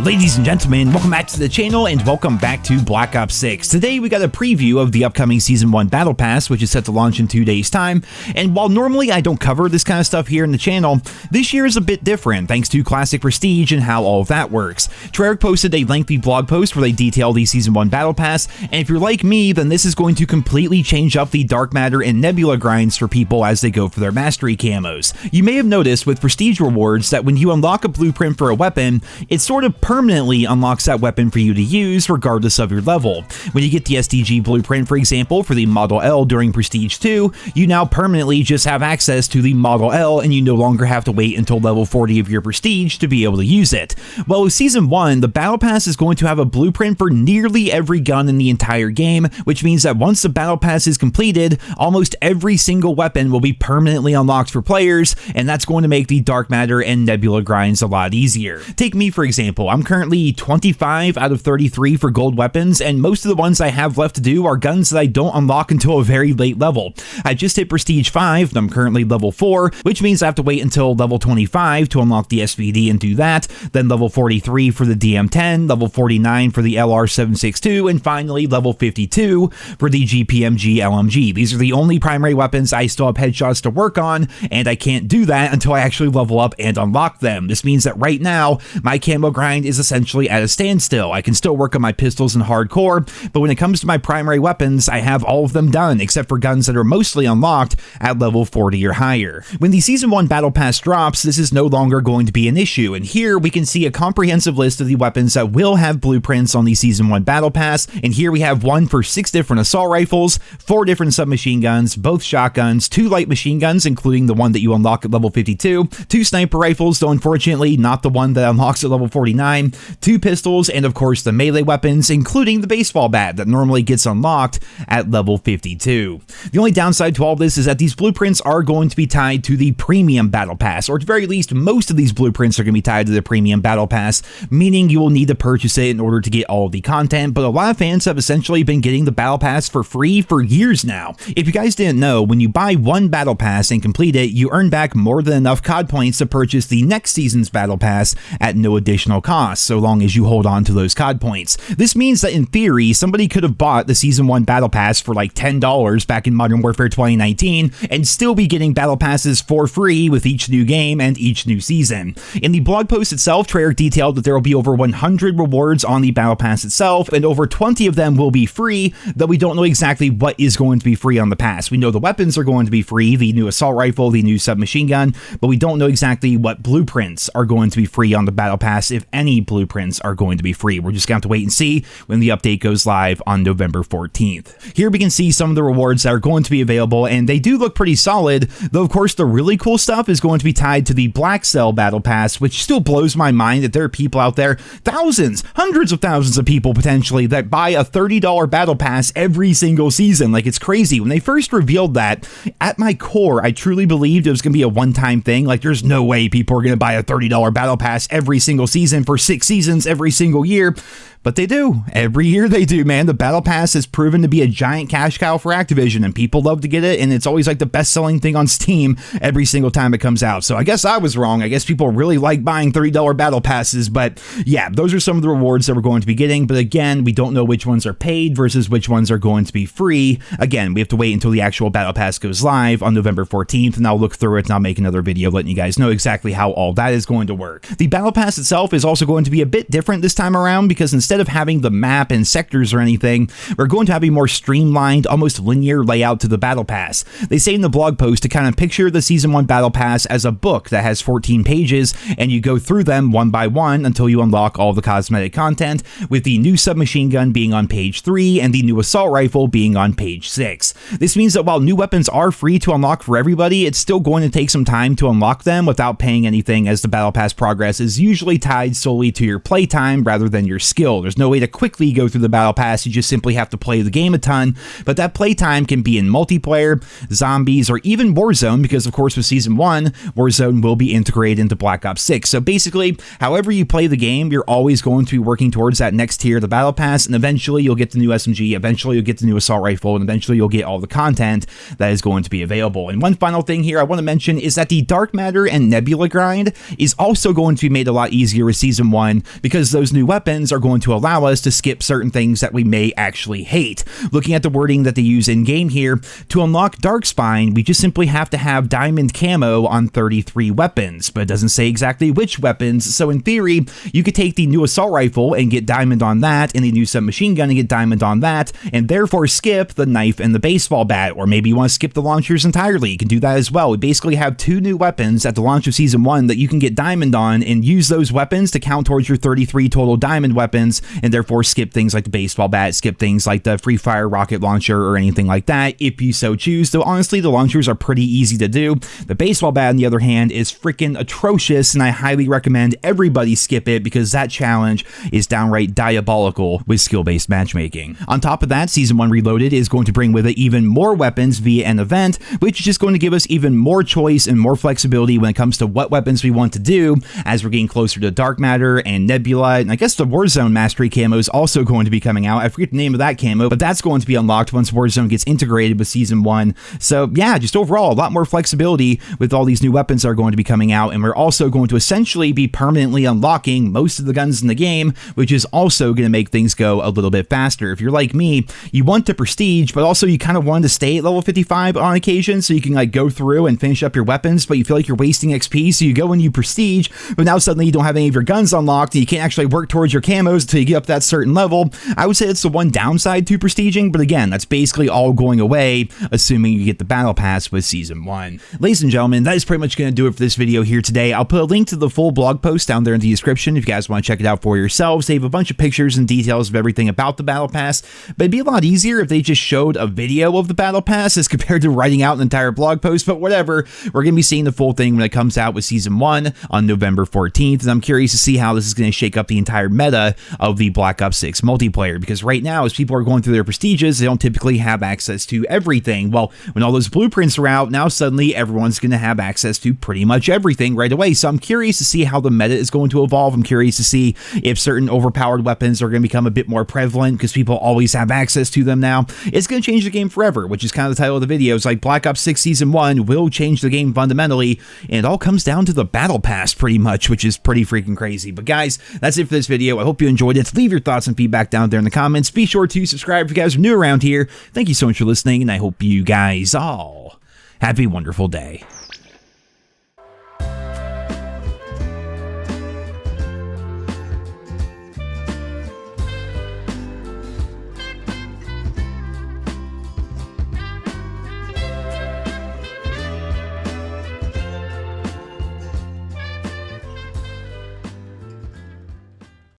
Ladies and gentlemen, welcome back to the channel and welcome back to Black Ops 6. Today we got a preview of the upcoming Season 1 Battle Pass, which is set to launch in 2 days' time. And while normally I don't cover this kind of stuff here in the channel, this year is a bit different thanks to Classic Prestige and how all of that works. Treyarch posted a lengthy blog post where they detail the Season 1 Battle Pass, and if you're like me, then this is going to completely change up the Dark Matter and Nebula grinds for people as they go for their mastery camos. You may have noticed with Prestige rewards that when you unlock a blueprint for a weapon, it sort of permanently unlocks that weapon for you to use regardless of your level. When you get the STG blueprint, for example, for the Model L during Prestige 2, you now permanently just have access to the Model L and you no longer have to wait until level 40 of your Prestige to be able to use it. Well, with Season 1, the Battle Pass is going to have a blueprint for nearly every gun in the entire game, which means that once the Battle Pass is completed, almost every single weapon will be permanently unlocked for players, and that's going to make the Dark Matter and Nebula grinds a lot easier. Take me, for example. I'm currently 25 out of 33 for gold weapons, and most of the ones I have left to do are guns that I don't unlock until a very late level. I just hit Prestige 5, and I'm currently level 4, which means I have to wait until level 25 to unlock the SVD and do that, then level 43 for the DM10, level 49 for the LR762, and finally level 52 for the GPMG LMG. These are the only primary weapons I still have headshots to work on, and I can't do that until I actually level up and unlock them. This means that right now, my camo grind is essentially at a standstill. I can still work on my pistols and hardcore, but when it comes to my primary weapons, I have all of them done, except for guns that are mostly unlocked at level 40 or higher. When the Season 1 Battle Pass drops, this is no longer going to be an issue, and here we can see a comprehensive list of the weapons that will have blueprints on the Season 1 Battle Pass, and here we have one for 6 different assault rifles, 4 different submachine guns, both shotguns, 2 light machine guns, including the one that you unlock at level 52, 2 sniper rifles, though unfortunately not the one that unlocks at level 49, 2 pistols, and of course the melee weapons, including the baseball bat that normally gets unlocked at level 52. The only downside to all this is that these blueprints are going to be tied to the Premium Battle Pass, or at the very least, most of these blueprints are going to be tied to the Premium Battle Pass, meaning you will need to purchase it in order to get all of the content, but a lot of fans have essentially been getting the Battle Pass for free for years now. If you guys didn't know, when you buy one Battle Pass and complete it, you earn back more than enough COD points to purchase the next season's Battle Pass at no additional cost, so long as you hold on to those COD points. This means that in theory, somebody could have bought the Season 1 Battle Pass for like $10 back in Modern Warfare 2019 and still be getting Battle Passes for free with each new game and each new season. In the blog post itself, Treyarch detailed that there will be over 100 rewards on the Battle Pass itself, and over 20 of them will be free, though we don't know exactly what is going to be free on the pass. We know the weapons are going to be free, the new assault rifle, the new submachine gun, but we don't know exactly what blueprints are going to be free on the Battle Pass, if any blueprints are going to be free. We're just going to have to wait and see when the update goes live on November 14th. Here we can see some of the rewards that are going to be available, and they do look pretty solid, though of course the really cool stuff is going to be tied to the Black Cell Battle Pass, which still blows my mind that there are people out there, thousands, hundreds of thousands of people potentially, that buy a $30 Battle Pass every single season. Like, it's crazy. When they first revealed that, at my core, I truly believed it was going to be a one-time thing. Like, there's no way people are going to buy a $30 Battle Pass every single season for 6 seasons every single year. But they do. Every year they do, man. The Battle Pass has proven to be a giant cash cow for Activision, and people love to get it, and it's always like the best-selling thing on Steam every single time it comes out. So I guess I was wrong. I guess people really like buying $30 Battle Passes, but yeah, those are some of the rewards that we're going to be getting, but again, we don't know which ones are paid versus which ones are going to be free. Again, we have to wait until the actual Battle Pass goes live on November 14th, and I'll look through it and I'll make another video letting you guys know exactly how all that is going to work. The Battle Pass itself is also going to be a bit different this time around, because instead of having the map and sectors or anything, we're going to have a more streamlined, almost linear layout to the Battle Pass. They say in the blog post to kind of picture the Season 1 Battle Pass as a book that has 14 pages, and you go through them one by one until you unlock all the cosmetic content, with the new submachine gun being on page 3 and the new assault rifle being on page 6. This means that while new weapons are free to unlock for everybody, it's still going to take some time to unlock them without paying anything, as the Battle Pass progress is usually tied solely to your playtime rather than your skill. There's no way to quickly go through the battle pass. You just simply have to play the game a ton, but that playtime can be in multiplayer, zombies, or even Warzone, because of course with Season 1, Warzone will be integrated into Black Ops 6. So basically, however you play the game, you're always going to be working towards that next tier of the battle pass, and eventually you'll get the new SMG, eventually you'll get the new assault rifle, and eventually you'll get all the content that is going to be available. And one final thing here I want to mention is that the Dark Matter and Nebula grind is also going to be made a lot easier with Season 1, because those new weapons are going to allow us to skip certain things that we may actually hate. Looking at the wording that they use in game here, to unlock Dark Spine, we just simply have to have diamond camo on 33 weapons, but it doesn't say exactly which weapons. So in theory, you could take the new assault rifle and get diamond on that, and the new submachine gun and get diamond on that, and therefore skip the knife and the baseball bat. Or maybe you want to skip the launchers entirely, you can do that as well. We basically have two new weapons at the launch of Season 1 that you can get diamond on, and use those weapons to count towards your 33 total diamond weapons, and therefore skip things like the baseball bat, skip things like the free fire rocket launcher or anything like that if you so choose. Though honestly, the launchers are pretty easy to do. The baseball bat, on the other hand, is freaking atrocious, and I highly recommend everybody skip it because that challenge is downright diabolical with skill-based matchmaking. On top of that, Season 1 Reloaded is going to bring with it even more weapons via an event, which is just going to give us even more choice and more flexibility when it comes to what weapons we want to do as we're getting closer to Dark Matter and Nebula. And I guess the Warzone Mastery camo is also going to be coming out. I forget the name of that camo, but that's going to be unlocked once Warzone gets integrated with Season 1. So yeah, just overall a lot more flexibility with all these new weapons that are going to be coming out, and we're also going to essentially be permanently unlocking most of the guns in the game, which is also going to make things go a little bit faster. If you're like me, you want to prestige, but also you kind of want to stay at level 55 on occasion so you can like go through and finish up your weapons, but you feel like you're wasting XP, so you go and you prestige, but now suddenly you don't have any of your guns unlocked and you can't actually work towards your camos until you get up that certain level. I would say it's the one downside to prestiging, but again, that's basically all going away assuming you get the battle pass with Season 1. Ladies and gentlemen, that is pretty much going to do it for this video here today. I'll put a link to the full blog post down there in the description if you guys want to check it out for yourselves. They have a bunch of pictures and details of everything about the battle pass, but it'd be a lot easier if they just showed a video of the battle pass as compared to writing out an entire blog post. But whatever, we're going to be seeing the full thing when it comes out with Season 1 on November 14th, and I'm curious to see how this is going to shake up the entire meta of the Black Ops 6 multiplayer, because right now as people are going through their prestiges, they don't typically have access to everything. Well, when all those blueprints are out, now suddenly everyone's going to have access to pretty much everything right away. So I'm curious to see how the meta is going to evolve. I'm curious to see if certain overpowered weapons are going to become a bit more prevalent because people always have access to them now. It's going to change the game forever, which is kind of the title of the video. It's like Black Ops 6 Season 1 will change the game fundamentally, and it all comes down to the battle pass pretty much, which is pretty freaking crazy. But guys, that's it for this video. I hope you enjoyed it. Leave your thoughts and feedback down there in the comments. Be sure to subscribe if you guys are new around here. Thank you so much for listening, and I hope you guys all have a wonderful day.